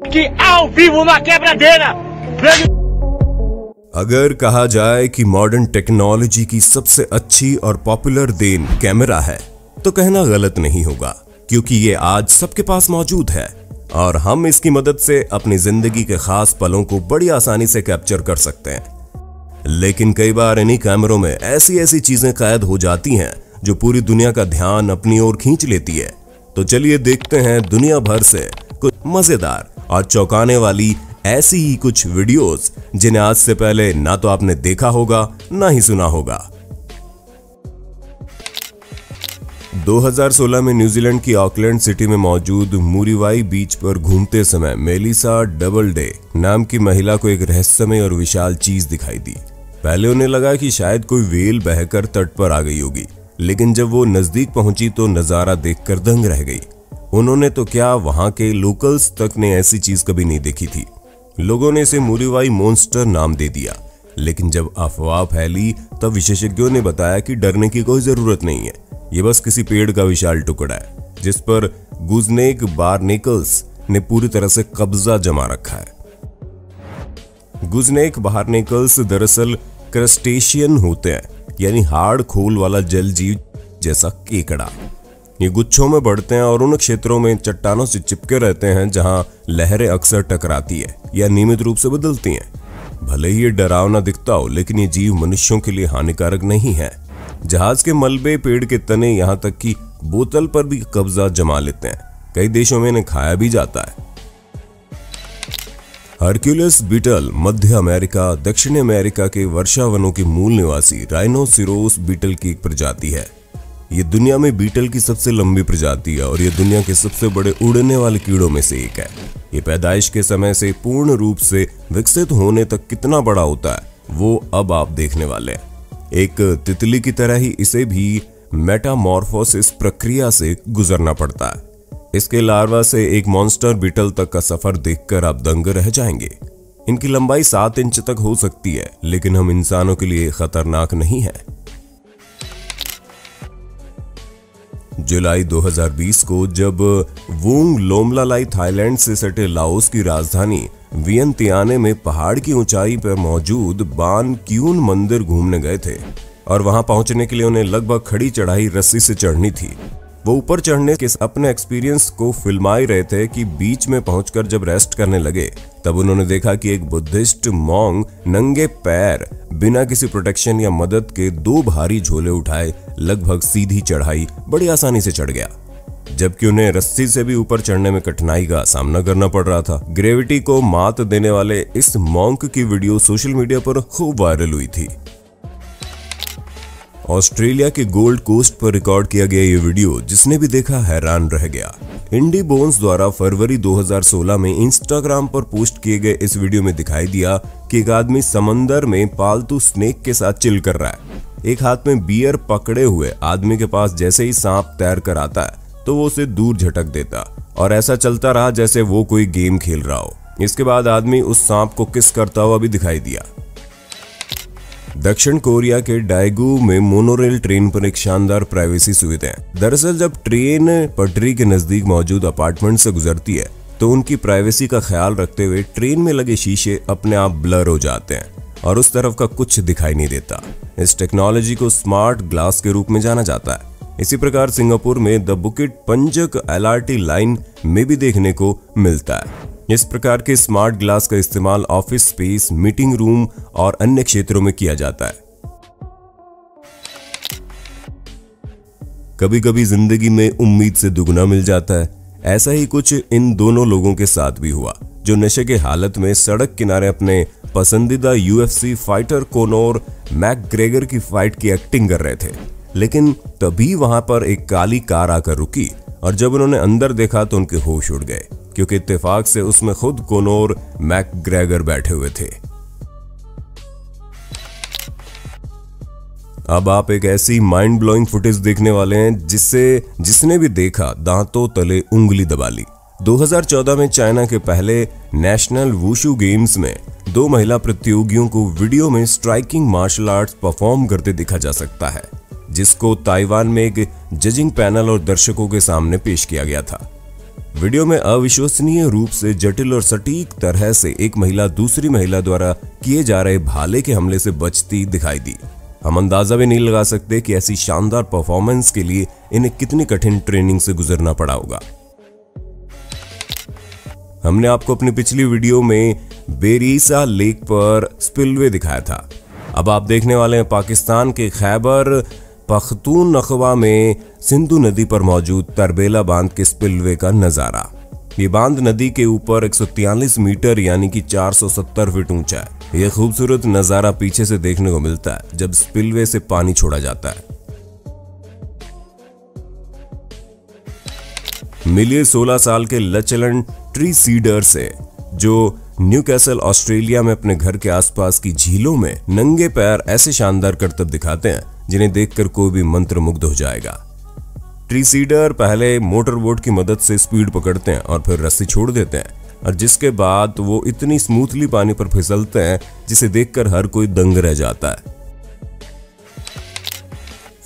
Que ao vivo na quebradeira. अगर कहा जाए कि मॉडर्न टेक्नोलॉजी की सबसे अच्छी और पॉपुलर देन कैमरा है तो कहना गलत नहीं होगा, क्योंकि ये आज सबके पास मौजूद है और हम इसकी मदद से अपनी जिंदगी के खास पलों को बड़ी आसानी से कैप्चर कर सकते हैं। लेकिन कई बार इन्हीं कैमरों में ऐसी चीजें कैद हो जाती हैं जो पूरी दुनिया का ध्यान अपनी ओर खींच लेती है। तो चलिए देखते हैं दुनिया भर से कुछ मजेदार और चौंकाने वाली ऐसी ही कुछ वीडियोस जिन्हें आज से पहले ना तो आपने देखा होगा ना ही सुना होगा। 2016 में न्यूजीलैंड की ऑकलैंड सिटी में मौजूद मूरीवाई बीच पर घूमते समय मेलिसा डबलडे नाम की महिला को एक रहस्यमय और विशाल चीज दिखाई दी। पहले उन्हें लगा कि शायद कोई व्हेल बहकर तट पर आ गई होगी, लेकिन जब वो नजदीक पहुंची तो नजारा देखकर दंग रह गई। उन्होंने तो क्या, वहां के लोकल्स तक ने ऐसी चीज कभी नहीं देखी थी। लोगों ने इसे मूरीवाई मॉन्स्टर नाम दे दिया, लेकिन जब अफवाह फैली तब विशेषज्ञों ने बताया कि डरने की कोई जरूरत नहीं है, ये बस किसी पेड़ का विशाल टुकड़ा है जिस पर गुजनेक बारनेकल्स ने पूरी तरह से कब्जा जमा रखा है। गुजनेक बारनेकल्स दरअसल क्रस्टेशियन होते हैं, यानी हार्ड खोल वाला जल जीव जैसा केकड़ा। ये गुच्छों में बढ़ते हैं और उन क्षेत्रों में चट्टानों से चिपके रहते हैं जहां लहरें अक्सर टकराती है या नियमित रूप से बदलती हैं। भले ही ये डरावना दिखता हो, लेकिन ये जीव मनुष्यों के लिए हानिकारक नहीं है। जहाज के मलबे, पेड़ के तने, यहां तक कि बोतल पर भी कब्जा जमा लेते हैं। कई देशों में इन्हें खाया भी जाता है। हरक्यूलिस बीटल मध्य अमेरिका, दक्षिण अमेरिका के वर्षावनों के मूल निवासी राइनोसिरोस बीटल की एक प्रजाति है। ये दुनिया में बीटल की सबसे लंबी प्रजाति है और ये दुनिया के सबसे बड़े उड़ने वाले कीड़ों में से एक है। ये पैदाइश के समय से पूर्ण रूप से विकसित होने तक कितना बड़ा होता है वो अब आप देखने वाले हैं। एक तितली की तरह ही इसे भी मेटामॉर्फोसिस प्रक्रिया से गुजरना पड़ता है। इसके लार्वा से एक मॉन्स्टर बीटल तक का सफर देखकर आप दंग रह जाएंगे। इनकी लंबाई 7 इंच तक हो सकती है, लेकिन हम इंसानों के लिए खतरनाक नहीं है। जुलाई 2020 को जब वुंग लोमलालाई थाईलैंड से सटे लाओस की राजधानी वियंतियाने में पहाड़ की ऊंचाई पर मौजूद बान क्यून मंदिर घूमने गए थे और वहां पहुंचने के लिए उन्हें लगभग खड़ी चढ़ाई रस्सी से चढ़नी थी। वो ऊपर चढ़ने के अपने एक्सपीरियंस को फिल्मा ही रहे थे कि बीच में पहुंचकर जब रेस्ट करने लगे तब उन्होंने देखा कि एक बुद्धिस्ट मॉन्ग नंगे पैर बिना किसी प्रोटेक्शन या मदद के 2 भारी झोले उठाए लगभग सीधी चढ़ाई बड़ी आसानी से चढ़ गया, जबकि उन्हें रस्सी से भी ऊपर चढ़ने में कठिनाई का सामना करना पड़ रहा था। ग्रेविटी को मात देने वाले इस मॉन्क की वीडियो सोशल मीडिया पर खूब वायरल हुई थी। ऑस्ट्रेलिया के गोल्ड कोस्ट पर रिकॉर्ड किया गया ये वीडियो जिसने भी देखा हैरान रह गया। इंडी बोन्स द्वारा फरवरी 2016 में इंस्टाग्राम पर पोस्ट किए गए इस वीडियो में दिखाई दिया कि एक आदमी समंदर में पालतू स्नेक के साथ चिल कर रहा है। एक हाथ में बियर पकड़े हुए आदमी के पास जैसे ही सांप तैर कर आता है तो वो उसे दूर झटक देता और ऐसा चलता रहा जैसे वो कोई गेम खेल रहा हो। इसके बाद आदमी उस सांप को किस करता हुआ भी दिखाई दिया। दक्षिण कोरिया के डाएगू में मोनोरेल ट्रेन पर एक शानदार प्राइवेसी सुविधा है। दरअसल जब ट्रेन पटरी के नजदीक मौजूद अपार्टमेंट से गुजरती है तो उनकी प्राइवेसी का ख्याल रखते हुए ट्रेन में लगे शीशे अपने आप ब्लर हो जाते हैं और उस तरफ का कुछ दिखाई नहीं देता। इस टेक्नोलॉजी को स्मार्ट ग्लास के रूप में जाना जाता है। इसी प्रकार सिंगापुर में द बुकिट पंजक LRT लाइन में भी देखने को मिलता है। इस प्रकार के स्मार्ट ग्लास का इस्तेमाल ऑफिस स्पेस, मीटिंग रूम और अन्य क्षेत्रों में किया जाता है। कभी कभी जिंदगी में उम्मीद से दुगना मिल जाता है। ऐसा ही कुछ इन दोनों लोगों के साथ भी हुआ जो नशे के हालत में सड़क किनारे अपने पसंदीदा UFC फाइटर कोनोर मैकग्रेगर की फाइट की एक्टिंग कर रहे थे। लेकिन तभी वहां पर एक काली कार आकर रुकी और जब उन्होंने अंदर देखा तो उनके होश उड़ गए, क्योंकि इत्तेफाक से उसमें खुद कोनोर मैकग्रेगर बैठे हुए थे। अब आप एक ऐसी माइंड ब्लोइंग फुटेज देखने वाले हैं जिसने भी देखा दांतों तले उंगली दबा ली। 2014 में चाइना के पहले नेशनल वुशु गेम्स में 2 महिला प्रतियोगियों को वीडियो में स्ट्राइकिंग मार्शल आर्ट्स परफॉर्म करते देखा जा सकता है, जिसको ताइवान में एक जजिंग पैनल और दर्शकों के सामने पेश किया गया था। वीडियो में अविश्वसनीय रूप से जटिल और सटीक तरह से एक महिला दूसरी महिला द्वारा किए जा रहे भाले के हमले से बचती दिखाई दी। हम अंदाजा भी नहीं लगा सकते कि ऐसी शानदार परफॉर्मेंस के लिए इन्हें कितनी कठिन ट्रेनिंग से गुजरना पड़ा होगा। हमने आपको अपनी पिछली वीडियो में बेरीसा लेक पर स्पिलवे दिखाया था। अब आप देखने वाले हैं पाकिस्तान के खैबर पख्तूनख्वा में सिंधु नदी पर मौजूद तरबेला बांध के स्पिलवे का नजारा। ये बांध नदी के ऊपर 143 मीटर यानी कि 470 फीट ऊंचा है। यह खूबसूरत नजारा पीछे से देखने को मिलता है जब स्पिलवे से पानी छोड़ा जाता है। मिलिए 16 साल के लचलन ट्री सीडर से, जो न्यूकैसल ऑस्ट्रेलिया में अपने घर के आसपास की झीलों में नंगे पैर ऐसे शानदार करतब दिखाते हैं जिन्हें देखकर कोई भी मंत्रमुग्ध हो जाएगा। ट्री सीडर पहले मोटर बोट की मदद से स्पीड पकड़ते हैं और फिर रस्सी छोड़ देते हैं, और जिसके बाद वो इतनी स्मूथली पानी पर फिसलते हैं जिसे देखकर हर कोई दंग रह जाता है।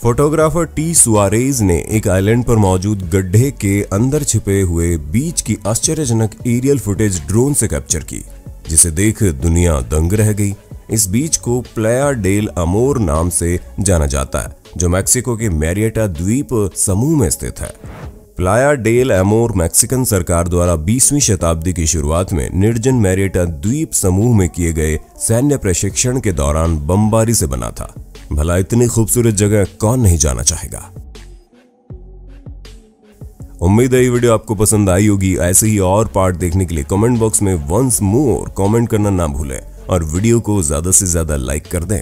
फोटोग्राफर टी सुआरेज ने एक आइलैंड पर मौजूद गड्ढे के अंदर छिपे हुए बीच की आश्चर्यजनक एरियल फुटेज ड्रोन से कैप्चर की, जिसे देख दुनिया दंग रह गई। इस बीच को प्लाया डेल अमोर नाम से जाना जाता है, जो मैक्सिको के मैरियटा द्वीप समूह में स्थित है। प्लाया डेल अमोर मैक्सिकन सरकार द्वारा 20वीं शताब्दी की शुरुआत में निर्जन मैरियटा द्वीप समूह में किए गए सैन्य प्रशिक्षण के दौरान बमबारी से बना था। भला इतनी खूबसूरत जगह कौन नहीं जाना चाहेगा। उम्मीद है ये वीडियो आपको पसंद आई होगी। ऐसे ही और पार्ट देखने के लिए कमेंट बॉक्स में वंस मोर कमेंट करना ना भूलें और वीडियो को ज्यादा से ज्यादा लाइक कर दें।